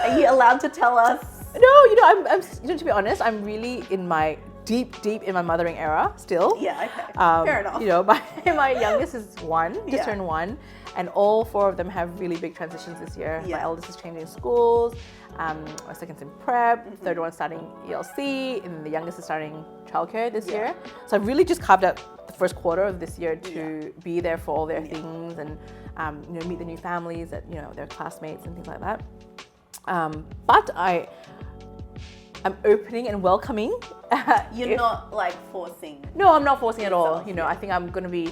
are you allowed to tell us? No, I'm to be honest, I'm really in my deep in my mothering era still. Yeah, okay. Fair enough. My youngest is just turned 1, and all 4 of them have really big transitions this year. My eldest is changing schools, my second's in prep, third one's starting ELC, and the youngest is starting childcare this year. So I've really just carved out the first quarter of this year to be there for all their things and meet the new families, that their classmates and things like that. But I'm opening and welcoming. You're not like forcing. No, I'm not forcing at all. I think I'm going to be,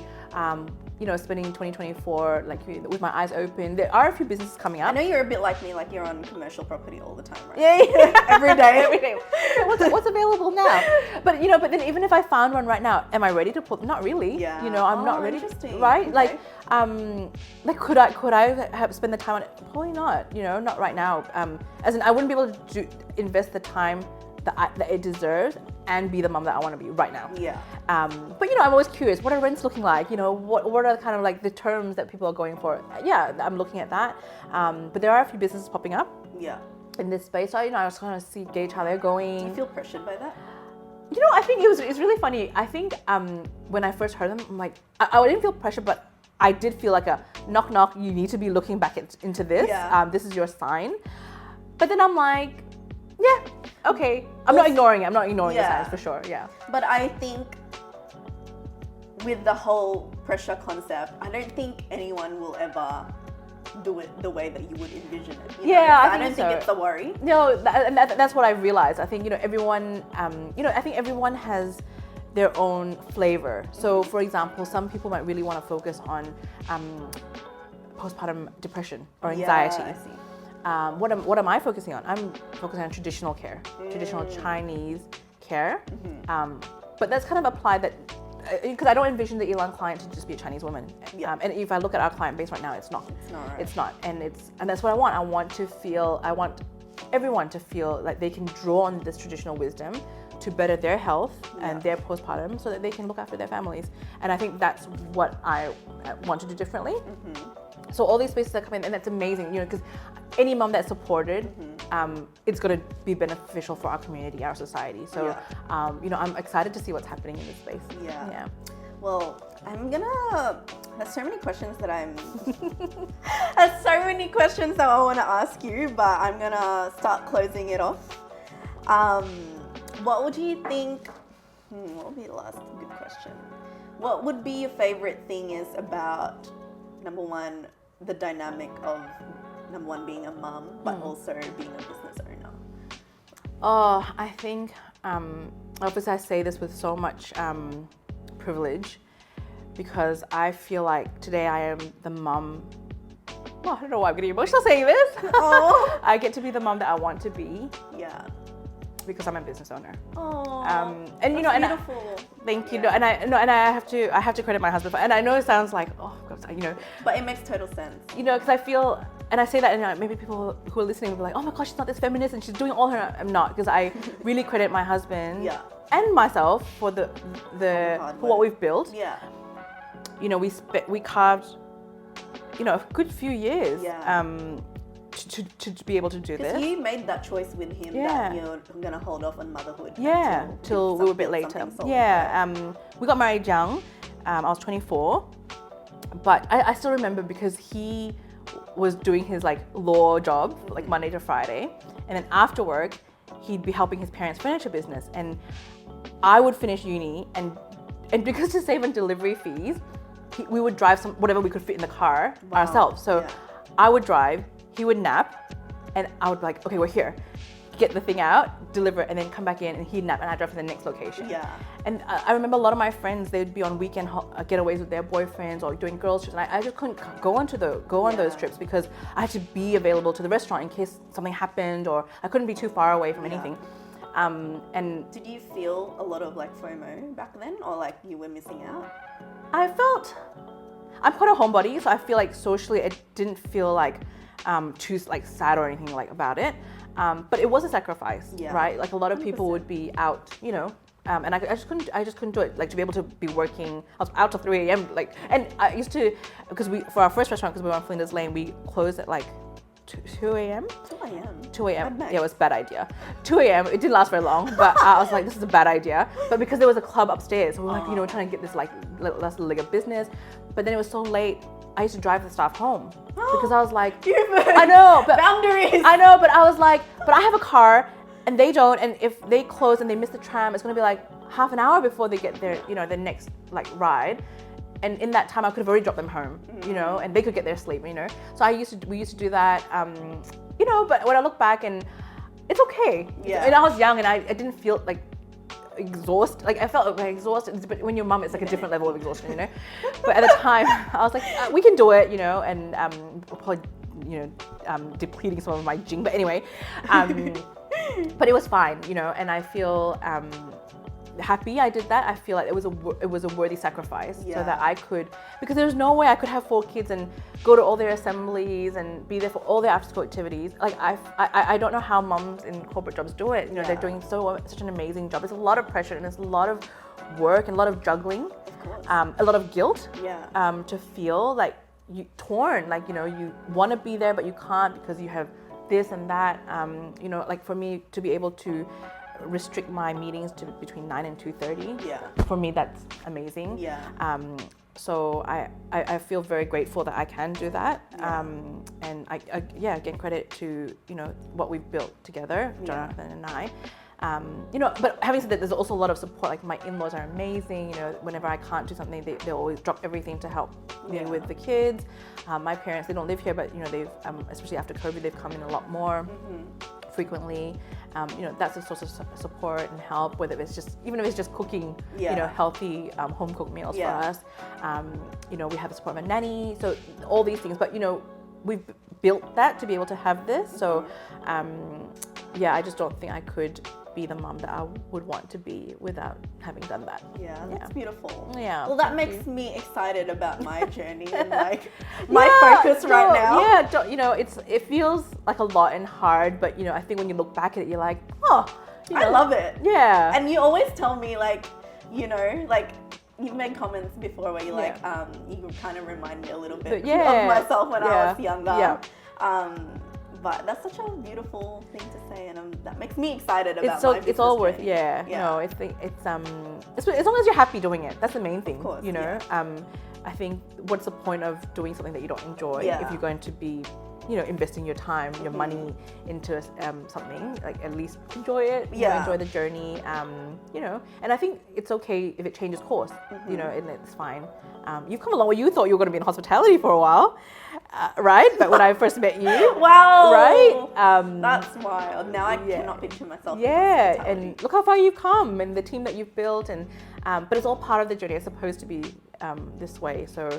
spending 2024 like with my eyes open. There are a few businesses coming up. I know you're a bit like me, like you're on commercial property all the time, right? Yeah. Every day. What's available now? But but then even if I found one right now, am I ready to pull? Not really. Yeah. I'm not ready. Interesting. Right? Okay. Like could I have spend the time on it? Probably not. Not right now. As in, I wouldn't be able to invest the time that it deserves and be the mom that I want to be right now. Yeah. But I'm always curious. What are rents looking like? What are kind of like the terms that people are going for? Yeah, I'm looking at that. But there are a few businesses popping up. Yeah. In this space, so I was trying to gauge how they're going. Do you feel pressured by that? I think it's really funny. I think when I first heard them, I'm like, I didn't feel pressure, but I did feel like a knock knock. You need to be looking back into this. Yeah. This is your sign. But then I'm like, yeah, okay. I'm not ignoring it. I'm not ignoring the signs for sure. Yeah. But I think with the whole pressure concept, I don't think anyone will ever do it the way that you would envision it. I don't think it's a worry. No, that's what I realized. I think everyone, I think everyone has their own flavor. So, for example, some people might really want to focus on postpartum depression or anxiety. Yeah, I see. What am I focusing on? I'm focusing on traditional care, traditional Chinese care. But that's kind of applied that, because I don't envision the Elan client to just be a Chinese woman. And if I look at our client base right now, it's not. It's not. Right. It's not. And that's what I want. I want everyone to feel like they can draw on this traditional wisdom to better their health and their postpartum, so that they can look after their families. And I think that's what I want to do differently. So all these spaces that come in, and that's amazing, because any mom that's supported, it's going to be beneficial for our community, our society. So, I'm excited to see what's happening in this space. Yeah. Well, I'm gonna There's so many questions that there's so many questions that I want to ask you, but I'm gonna start closing it off. What would you think? What would be the last good question? What would be your favorite thing is about number one, the dynamic of number one being a mum, but also being a business owner? Oh, I think obviously I say this with so much privilege because I feel like today I am the mum. Well, I don't know why I'm getting emotional saying this. Oh. I get to be the mum that I want to be Yeah. because I'm a business owner. Oh. And you know, and beautiful. thank you. Yeah. And I have to credit my husband for, and I know it sounds like, oh God, you know, But it makes total sense. you know, because I feel, and I say that, and maybe people who are listening will be like, oh my gosh, she's not this feminist and she's doing all her. I'm not, because I really credit my husband Yeah. and myself for the hard for what work. we've built. Yeah. You know, we carved, you know, a good few years. Yeah. To be able to do Because this. you made that choice with him Yeah. that you're gonna hold off on motherhood. Yeah, till we were a bit later. something solid, Yeah, we got married young. I was 24, but I still remember because he was doing his like law job, like Monday to Friday, and then after work, he'd be helping his parents' furniture business, and I would finish uni, and because to save on delivery fees, we would drive whatever we could fit in the car Wow. ourselves. So Yeah. I would drive, he would nap, and I would be like, okay, we're here. Get the thing out, deliver it, and then come back in, and he'd nap, and I'd drive to the next location. Yeah. And I remember a lot of my friends, they would be on weekend getaways with their boyfriends or doing girls trips, and I just couldn't go on those Yeah. trips because I had to be available to the restaurant in case something happened, or I couldn't be too far away from Yeah. anything. And Did you feel a lot of like FOMO back then, or like you were missing out? I felt, I'm quite a homebody, so I feel like socially it didn't feel like too like sad or anything like about it. But it was a sacrifice, Yeah. right? Like a lot of people 100%. would be out, you know, and I just couldn't do it. Like to be able to be working, I was out till 3 a.m. Like, and I used to, because for our first restaurant, because we were on Flinders Lane, we closed at like 2 a.m. 2 a.m. 2 a.m. Mad Yeah, it was a bad idea. 2 a.m. It didn't last very long, but I was like, this is a bad idea. But because there was a club upstairs, we were like, you know, trying to get this like last leg of business. But then it was so late, I used to drive the staff home because I was like, I know, but boundaries. I know, but I was like, but I have a car and they don't, and if they close and they miss the tram, it's gonna be like half an hour before they get their, you know, their next like ride. And in that time, I could have already dropped them home, you know, and they could get their sleep, you know. So we used to do that, you know. But when I look back, and it's okay. Yeah. And I was young, and I didn't feel like exhausted. Like I felt like exhausted. But when you're mum, it's like a different level of exhaustion, you know. But at the time, I was like, we can do it, you know, and probably, you know, depleting some of my jing. But anyway, but it was fine, you know, and I feel happy I did that. I feel like it was a worthy sacrifice so that I could, because there's no way I could have 4 kids and go to all their assemblies and be there for all their after school activities. Like I don't know how mums in corporate jobs do it. You know, they're doing such an amazing job. There's a lot of pressure and there's a lot of work and a lot of juggling, a lot of guilt, to feel like you torn, like, you know, you want to be there but you can't because you have this and that. You know, like for me to be able to restrict my meetings to between 9 and 2:30. For me, that's amazing. So I feel very grateful that I can do that. And I again, credit to, you know, what we've built together, Jonathan and I. You know, but having said that, there's also a lot of support. Like my in-laws are amazing. You know, whenever I can't do something, they always drop everything to help me with the kids. My parents, they don't live here, but you know, they've especially after COVID, they've come in a lot more frequently. You know, that's a source of support and help, whether it's just, even if it's just cooking, you know, healthy home cooked meals for us. You know, we have the support of a nanny, so all these things. But you know, we've built that to be able to have this. So yeah, I just don't think I could be the mum that I would want to be without having done that. That's beautiful. Yeah. Well, that makes me excited about my journey and like my focus right now. Yeah, you know, it feels like a lot and hard, but you know, I think when you look back at it, you're like, oh, you know, I love it. Yeah. And you always tell me like, you know, like you've made comments before where you're like, you kind of remind me a little bit of myself when I was younger. But that's such a beautiful thing to say, and that makes me excited about my business it's all worth, journey. no, it's as long as you're happy doing it, that's the main thing, Of course, you know. I think what's the point of doing something that you don't enjoy Yeah. if you're going to be, you know, investing your time, your money into something, like at least enjoy it, you know, Yeah. enjoy the journey, you know, and I think it's okay if it changes course, you know, and it's fine. You've come along where you thought you were going to be in hospitality for a while, right? But when I first met you, Wow. right? That's wild. Now I yeah. cannot picture myself. in Yeah, hospitality. and look how far you've come and the team that you've built, and but it's all part of the journey. It's supposed to be this way, so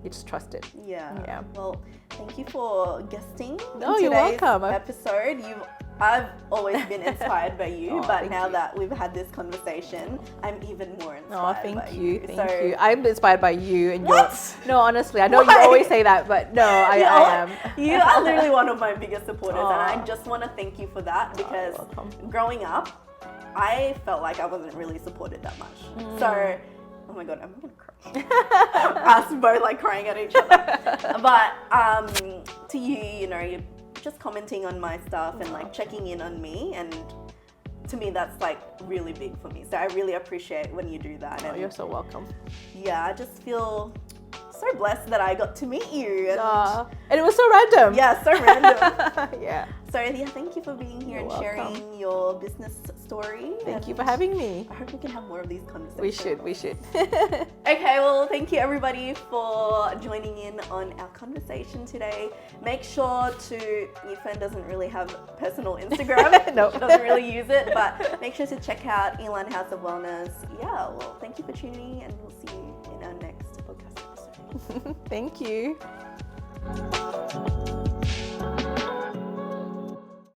you just trust it. Yeah. Yeah. Well, thank you for guesting No, in you're today's welcome. episode. I've always been inspired by you, Oh, but thank now you. that we've had this conversation, I'm even more Oh, inspired thank by you, So, thank you. I'm inspired by you and What? your. No, honestly, I know Why? you always say that, but no, I am. You are literally one of my biggest supporters, and I Aw. just want to thank you for that because you're welcome. growing up, I felt like I wasn't really supported that much. So, oh my god, I'm gonna cry. Us both like crying at each other. But to you, you know, you're just commenting on my stuff and like checking in on me, and to me that's like really big for me. So I really appreciate when you do that. Oh, And you're so welcome. yeah, I just feel so blessed that I got to meet you. And And it was so random. yeah, so random. Yeah. So yeah, thank you for being here You're and sharing welcome. your business story. Thank you and for having me. I hope we can have more of these conversations. We should, we should. Okay, well, thank you everybody for joining in on our conversation today. Make sure to, Yifan doesn't really have personal Instagram. No. She doesn't really use it, but make sure to check out Elan House of Wellness. Yeah, well, thank you for tuning in, and we'll see you in our next podcast episode. Thank you.